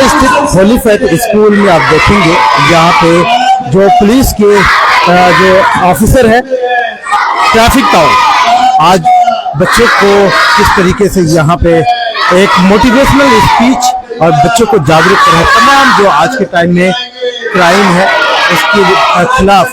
स्थित Holi faith school में आप देखेंगे यहाँ पे जो पुलिस के जो ऑफिसर है ट्रैफिक ताऊ आज बच्चों को किस तरीके से यहाँ पे एक मोटिवेशनल स्पीच और बच्चों को जागरूक कर रहे हैं। तमाम जो आज के टाइम में क्राइम है उसके खिलाफ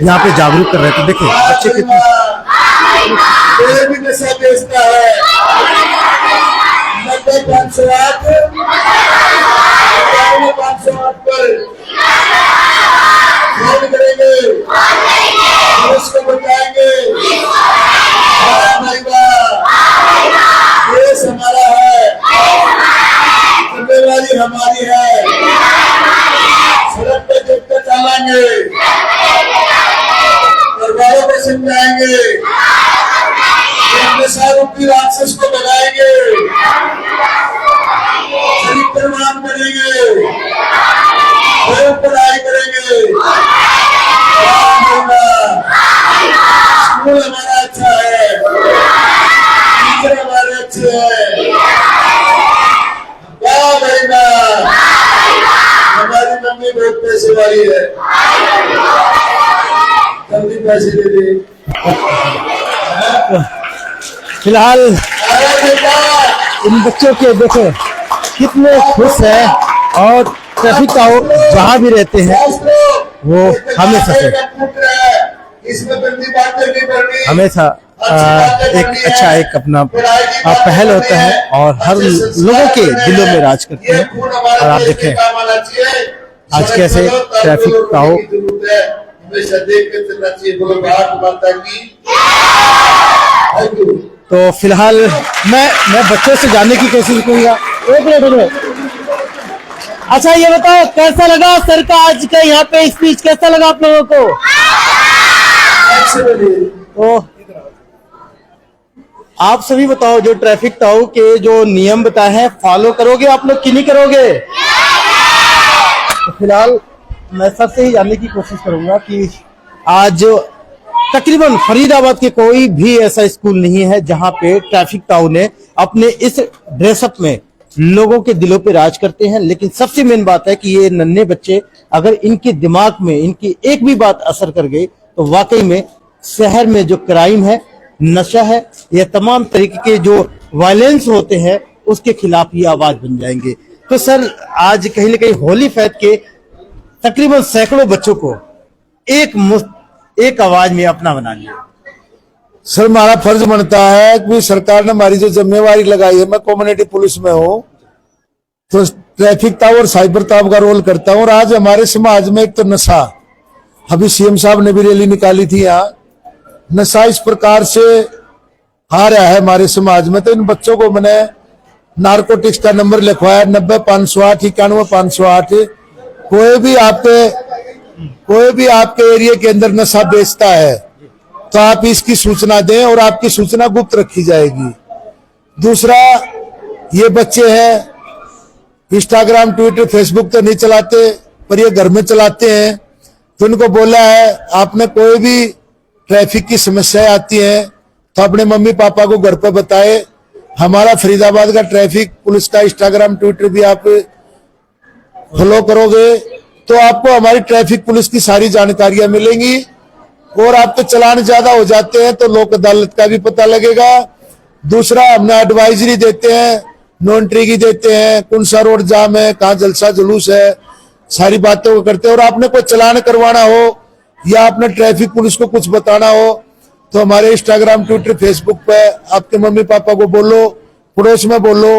यहाँ पे जागरूक कर रहे थे। देखिए बच्चे कितने नशा बेचता है 90-508 पर फोन करेंगे, पुलिस को बताएंगे, देश हमारा है, जिम्मेवारी हमारी है, सड़क पे देखकर चलाएंगे, परिवारों को समझाएंगे, नशारूपी राक्षस को भगाएंगे, चरित्रवान बनेंगे, पढ़ाई करेंगे, स्कूल हमारा अच्छा है, टीचर हमारे अच्छे हैं, वाह भाई वाह, हमारी मम्मी बहुत पैसे वाली है, जल्दी पैसे दे दे। फिलहाल इन बच्चों के देखो कितने खुश हैं और ट्रैफिक का जहाँ भी रहते हैं वो हमेशा हमेशा एक अच्छा एक अपना पहल होता है और हर लोगों के दिलों में राज करते हैं। और आप देखें आज कैसे ट्रैफिक का तो फिलहाल मैं बच्चों से जानने की कोशिश करूंगा। एक मिनट अच्छा ये बताओ कैसा लगा सर का आज का यहाँ पे स्पीच, कैसा लगा आप लोगों को? तो आप सभी बताओ जो ट्रैफिक ताऊ के जो नियम बताए हैं फॉलो करोगे आप लोग कि नहीं करोगे? तो फिलहाल मैं सबसे ही जानने की कोशिश करूंगा कि आज तकरीबन फरीदाबाद के कोई भी ऐसा स्कूल नहीं है जहां पे ट्रैफिक ताऊ ने अपने इस ड्रेसअप में लोगों के दिलों पे राज करते हैं। लेकिन सबसे मेन बात है कि ये नन्हे बच्चे अगर इनके दिमाग में इनकी एक भी बात असर कर गई तो वाकई में शहर में जो क्राइम है, नशा है, या तमाम तरीके के जो वायलेंस होते हैं उसके खिलाफ ये आवाज बन जाएंगे। तो सर आज कहीं ना कहीं होली फेथ के तकरीबन सैकड़ों बच्चों को एक आवाज में अपना बना लिया। सर हमारा फर्ज बनता है कि सरकार ने हमारी जो जिम्मेवारी लगाई है, मैं कम्युनिटी पुलिस में हूँ तो ट्रैफिक ताऊ और साइबर ताऊ का रोल करता हूँ। और आज हमारे समाज में एक तो नशा, अभी सीएम साहब ने भी रैली निकाली थी, यहाँ नशा इस प्रकार से आ रहा है हमारे समाज में। तो इन बच्चों को मैंने नारकोटिक्स का नंबर लिखवाया 90-508 91-508। कोई भी आपके एरिया के अंदर नशा बेचता है तो आप इसकी सूचना दें और आपकी सूचना गुप्त रखी जाएगी। दूसरा, ये बच्चे हैं इंस्टाग्राम, ट्विटर, फेसबुक तो नहीं चलाते पर ये घर में चलाते हैं। तो उनको बोला है आपने कोई भी ट्रैफिक की समस्याएं आती हैं तो अपने मम्मी पापा को घर पर बताए। हमारा फरीदाबाद का ट्रैफिक पुलिस का इंस्टाग्राम, ट्विटर भी आप फॉलो करोगे तो आपको हमारी ट्रैफिक पुलिस की सारी जानकारियां मिलेंगी। और आप तो चलान ज्यादा हो जाते हैं तो लोक अदालत का भी पता लगेगा। दूसरा, हमने एडवाइजरी देते हैं, नो एंट्री की देते हैं, कौन सा रोड जाम है, कहाँ जलसा जुलूस है, सारी बातों को करते हैं। और आपने कोई चलान करवाना हो या आपने ट्रैफिक पुलिस को कुछ बताना हो तो हमारे इंस्टाग्राम, ट्विटर, फेसबुक पे आपके मम्मी पापा को बोलो, पड़ोस में बोलो,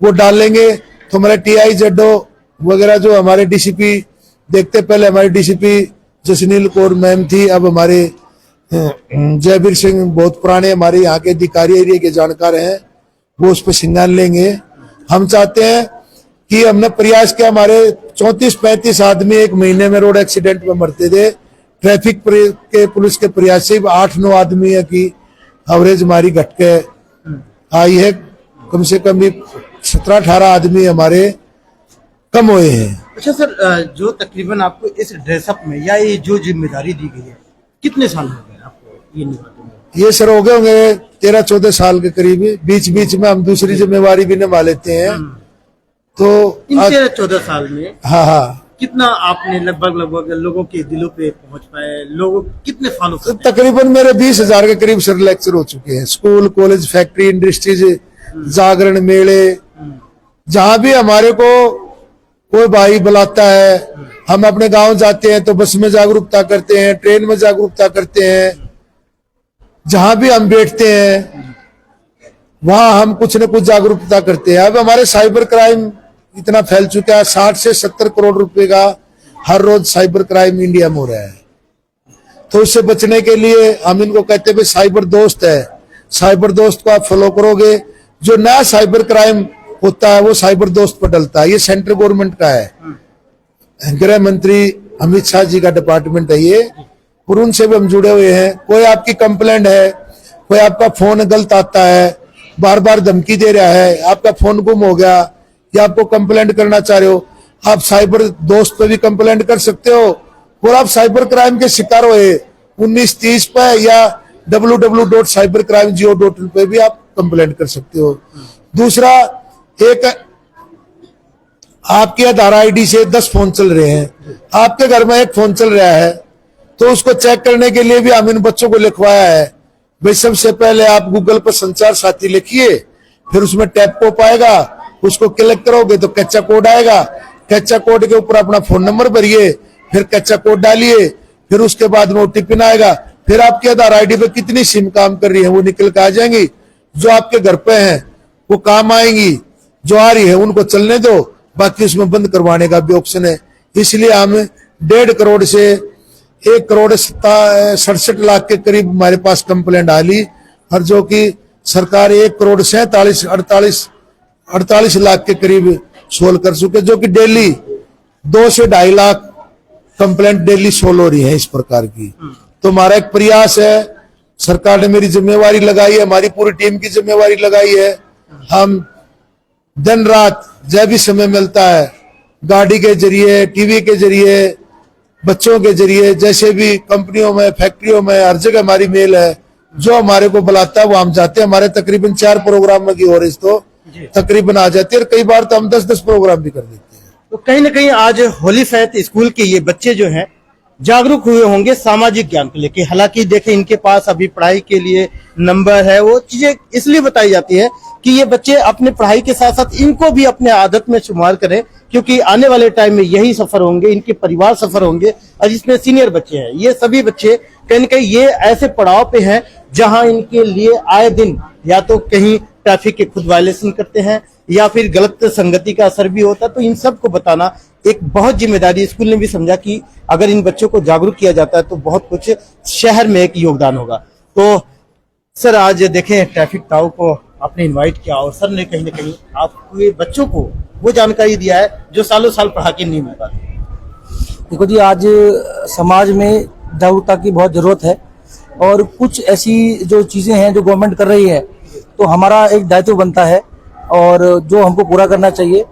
वो डालेंगे तो हमारे TIZO वगैरह जो हमारे डीसीपी देखते, पहले हमारी डीसीपी जसनील कौर मैम थी, अब हमारे जयवीर सिंह बहुत पुराने हमारे यहाँ के अधिकारी एरिया के जानकार हैं, वो उस पर संज्ञान लेंगे। हम चाहते हैं कि हमने प्रयास किया, हमारे 34-35 आदमी एक महीने में रोड एक्सीडेंट में मरते थे। ट्रैफिक के पुलिस के प्रयास से 8-9 आदमी की एवरेज हमारी घट के आई है। कम से कम भी 17-18 आदमी हमारे कम हुए हैं। अच्छा सर, जो तकरीबन आपको इस ड्रेसअप में या ये जो जिम्मेदारी दी गई है कितने साल हो गए आपको ये निभाते हुए? ये सर हो गए होंगे 13-14 साल के करीब। बीच बीच में हम दूसरी जिम्मेवारी भी निभा लेते हैं। तो इन 13-14 साल में हाँ हाँ, कितना आपने लगभग लोगों के दिलों पे पहुंच पाए, लोग कितने फॉलो तो करते हैं? तकरीबन मेरे 20,000 के करीब सर लेक्चर हो चुके हैं। स्कूल, कॉलेज, फैक्ट्री, इंडस्ट्रीज, जागरण, मेले, जहां भी हमारे को कोई भाई बुलाता है, हम अपने गांव जाते हैं तो बस में जागरूकता करते हैं, ट्रेन में जागरूकता करते हैं, जहां भी हम बैठते हैं वहां हम कुछ न कुछ जागरूकता करते हैं। अब हमारे साइबर क्राइम इतना फैल चुका है, 60 से 70 करोड़ रुपए का हर रोज साइबर क्राइम इंडिया में हो रहा है। तो उससे बचने के लिए हम इनको कहते हैं साइबर दोस्त है, साइबर दोस्त को आप फॉलो करोगे, जो नया साइबर क्राइम होता है वो साइबर दोस्त पर डलता है। ये सेंट्रल गवर्नमेंट का है, गृह मंत्री अमित शाह जी का डिपार्टमेंट है ये, और उनसे भी हम जुड़े हुए हैं। कोई आपकी कंप्लेंट है, कोई आपका फोन गलत आता है, बार बार धमकी दे रहा है, आपका फोन गुम हो गया या आपको कंप्लेंट करना चाह रहे हो, आप साइबर दोस्त पे भी कंप्लेंट कर सकते हो। और आप साइबर क्राइम के शिकार हुए 1930 पे या www.cybercrime.go.in पे भी आप कंप्लेंट कर सकते हो। दूसरा, एक आपके आधार आईडी से 10 फोन चल रहे हैं, आपके घर में एक फोन चल रहा है, तो उसको चेक करने के लिए भी हम इन बच्चों को लिखवाया है भाई सबसे पहले आप गूगल पर संचार साथी लिखिए, फिर उसमें टैप कोड आएगा, उसको क्लिक करोगे तो कैप्चा कोड आएगा, कैप्चा कोड के ऊपर अपना फोन नंबर भरिए, फिर कैप्चा कोड डालिए, फिर उसके बाद में ओटीपी आएगा, फिर आपके आधार आईडी पे कितनी सिम काम कर रही है वो निकल के आ जाएंगी। जो आपके घर पे हैं वो काम आएंगी, जो आ रही है उनको चलने दो, बाकी उसमें बंद करवाने का भी ऑप्शन है। इसलिए हम 1.5 करोड़ से 1,67,67 के करीब हमारे पास कंप्लेंट आ ली, और जो कि सरकार 1,47,48 लाख के करीब सोल्व कर चुके, जो कि डेली 2 से 2.5 लाख कंप्लेंट डेली सोल्व हो रही है इस प्रकार की। तो हमारा एक प्रयास है, सरकार ने मेरी जिम्मेवारी लगाई है, हमारी पूरी टीम की जिम्मेवारी लगाई है। हम दिन रात जब भी समय मिलता है गाड़ी के जरिए, टीवी के जरिए, बच्चों के जरिए, जैसे भी कंपनियों में, फैक्ट्रियों में, हर जगह हमारी मेल है, जो हमारे को बुलाता है वो हम जाते हैं। हमारे तकरीबन 4 प्रोग्राम में की हो रही तो तकरीबन आ जाते हैं, और कई बार तो हम 10-10 प्रोग्राम भी कर देते हैं। तो कहीं ना कहीं आज होली फेथ स्कूल के ये बच्चे जो हैं जागरूक हुए होंगे सामाजिक ज्ञान को लेके। हालांकि देखें इनके पास अभी पढ़ाई के लिए नंबर है, वो चीजें इसलिए बताई जाती है कि ये बच्चे अपने पढ़ाई के साथ साथ इनको भी अपने आदत में शुमार करें, क्योंकि आने वाले टाइम में यही सफर होंगे, इनके परिवार सफर होंगे, और इसमें सीनियर बच्चे हैं। ये सभी बच्चे कहीं ना कहीं ये ऐसे पड़ाव पे हैं जहां इनके लिए आए दिन या तो कहीं ट्रैफिक के खुद वायलेशन करते हैं या फिर गलत संगति का असर भी होता है। तो इन सब को बताना एक बहुत जिम्मेदारी, स्कूल ने भी समझा कि अगर इन बच्चों को जागरूक किया जाता है तो बहुत कुछ शहर में एक योगदान होगा। तो सर आज देखें ट्रैफिक ताऊ को आपने इनवाइट किया, और सर ने कहीं ना कहीं आपके बच्चों को वो जानकारी दिया है जो सालों साल पढ़ा के नहीं मिल पाती। देखो जी, आज समाज में जागरूकता की बहुत जरूरत है, और कुछ ऐसी जो चीजें हैं जो गवर्नमेंट कर रही है, तो हमारा एक दायित्व बनता है और जो हमको पूरा करना चाहिए।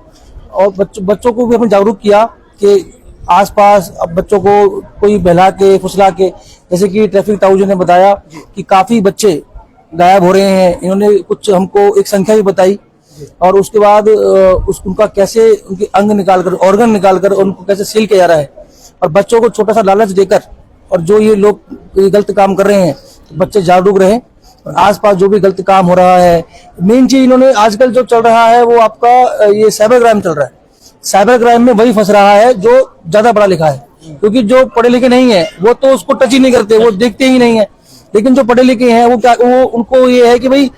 और बच्चों को भी हमने जागरूक किया कि आसपास अब बच्चों को कोई बहला के फुसला के, जैसे कि ट्रैफिक ताऊ जी ने बताया कि काफी बच्चे गायब हो रहे हैं, इन्होंने कुछ हमको एक संख्या भी बताई, और उसके बाद उनका कैसे उनके अंग निकालकर, ऑर्गन निकालकर उनको कैसे सील किया जा रहा है, और बच्चों को छोटा सा लालच देकर, और जो ये लोग गलत काम कर रहे हैं तो बच्चे जागरूक रहें। और आसपास जो भी गलत काम हो रहा है, मेन चीज इन्होंने आजकल जो चल रहा है वो आपका ये साइबर क्राइम चल रहा है। साइबर क्राइम में वही फंस रहा है जो ज्यादा पढ़ा लिखा है, क्योंकि जो पढ़े लिखे नहीं है वो तो उसको टच ही नहीं करते, वो देखते ही नहीं है। लेकिन जो पढ़े लिखे हैं वो उनको ये है कि भाई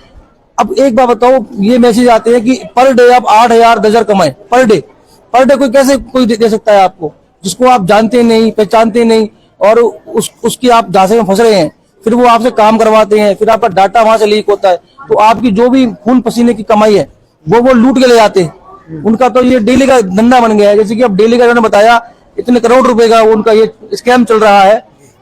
अब एक बात बताओ, ये मैसेज आते हैं कि पर डे आप 8,000 10,000 कमाए पर डे कोई कैसे कोई दे सकता है आपको, जिसको आप जानते नहीं, पहचानते नहीं, और उसकी आप झांसे में फंस रहे हैं। फिर वो आपसे काम करवाते हैं, फिर आपका डाटा वहां से लीक होता है, तो आपकी जो भी खून पसीने की कमाई है वो लूट के ले जाते हैं। उनका तो ये डेली का धंधा बन गया है। जैसे कि अब डेली का उन्होंने बताया इतने करोड़ रुपए का उनका ये स्कैम चल रहा है।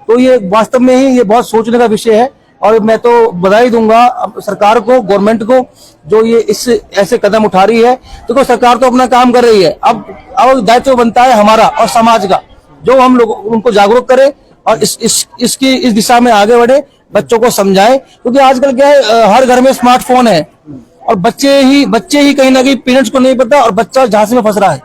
तो ये वास्तव में ही ये बहुत सोचने का विषय है, और मैं तो बधाई दूंगा सरकार को, गवर्नमेंट को, जो ये इस ऐसे कदम उठा रही है। तो सरकार तो अपना काम कर रही है, अब दायित्व बनता है हमारा और समाज का, जो हम लोग उनको जागरूक करें और इस दिशा में आगे बढ़े, बच्चों को समझाएं। क्योंकि आजकल क्या है, हर घर में स्मार्टफोन है, और बच्चे ही कहीं ना कहीं पेरेंट्स को नहीं पता और बच्चा झांसे में फंस रहा है,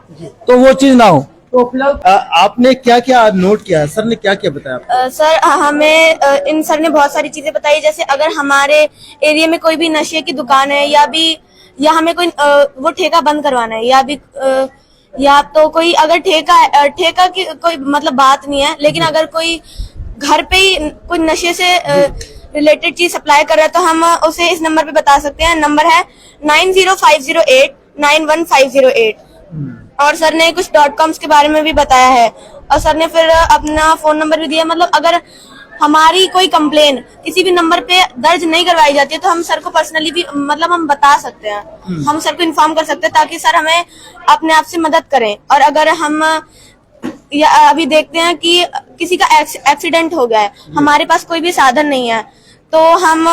तो वो चीज ना हो। तो फिलहाल आपने क्या क्या नोट किया, सर ने क्या क्या बताया आपको? सर हमें इन सर ने बहुत सारी चीजें बताई, जैसे अगर हमारे एरिया में कोई भी नशे की दुकान है या हमें कोई वो ठेका बंद करवाना है या तो कोई अगर ठेका की कोई मतलब बात नहीं है, लेकिन अगर कोई घर पे ही कोई नशे से रिलेटेड चीज सप्लाई कर रहा है तो हम उसे इस नंबर पे बता सकते हैं। नंबर है 9050891508। और सर ने कुछ .coms के बारे में भी बताया है और सर ने फिर अपना फोन नंबर भी दिया। मतलब अगर हमारी कोई कंप्लेन किसी भी नंबर पे दर्ज नहीं करवाई जाती है तो हम सर को पर्सनली भी मतलब हम बता सकते हैं, हम सर को इन्फॉर्म कर सकते हैं ताकि सर हमें अपने आप से मदद करें। और अगर हम अभी देखते हैं कि किसी का एक्सीडेंट हो गया है, हमारे पास कोई भी साधन नहीं है, तो हम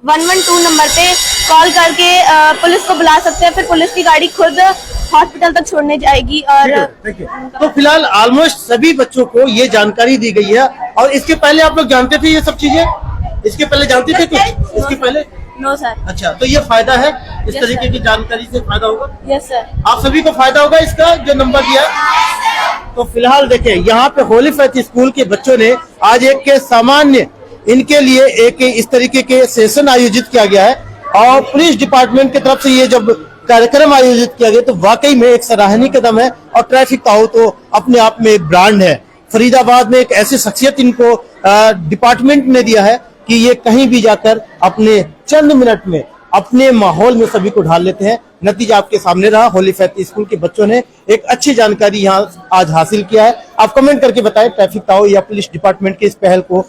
112 नंबर पे कॉल करके पुलिस को बुला सकते हैं। फिर पुलिस की गाड़ी खुद हॉस्पिटल तक छोड़ने जाएगी। और देखिए, तो फिलहाल ऑलमोस्ट सभी बच्चों को ये जानकारी दी गई है। और इसके पहले आप लोग जानते थे ये सब चीजें? इसके पहले जानते थे कुछ? इसके पहले? No sir. अच्छा, तो ये फायदा है, इस Yes, तरीके sir. की जानकारी से फायदा होगा। Yes sir. आप सभी को फायदा होगा इसका जो नंबर दिया। तो फिलहाल देखिए, यहाँ पे होली फेथ स्कूल के बच्चों ने आज एक के सामान्य इनके लिए एक इस तरीके के सेशन आयोजित किया गया है और पुलिस डिपार्टमेंट की तरफ से ये जब कार्यक्रम आयोजित किया गया तो वाकई में एक सराहनीय कदम है। और ट्रैफिक ताऊ तो अपने आप में एक ब्रांड है। फरीदाबाद में एक ऐसी शख्सियत इनको डिपार्टमेंट ने दिया है कि ये कहीं भी जाकर अपने चंद मिनट में अपने माहौल में सभी को ढाल लेते हैं। नतीजा आपके सामने रहा। होली फेथ स्कूल के बच्चों ने एक अच्छी जानकारी यहाँ आज हासिल किया है। आप कमेंट करके बताएं ट्रैफिक ताऊ या पुलिस डिपार्टमेंट की इस पहल को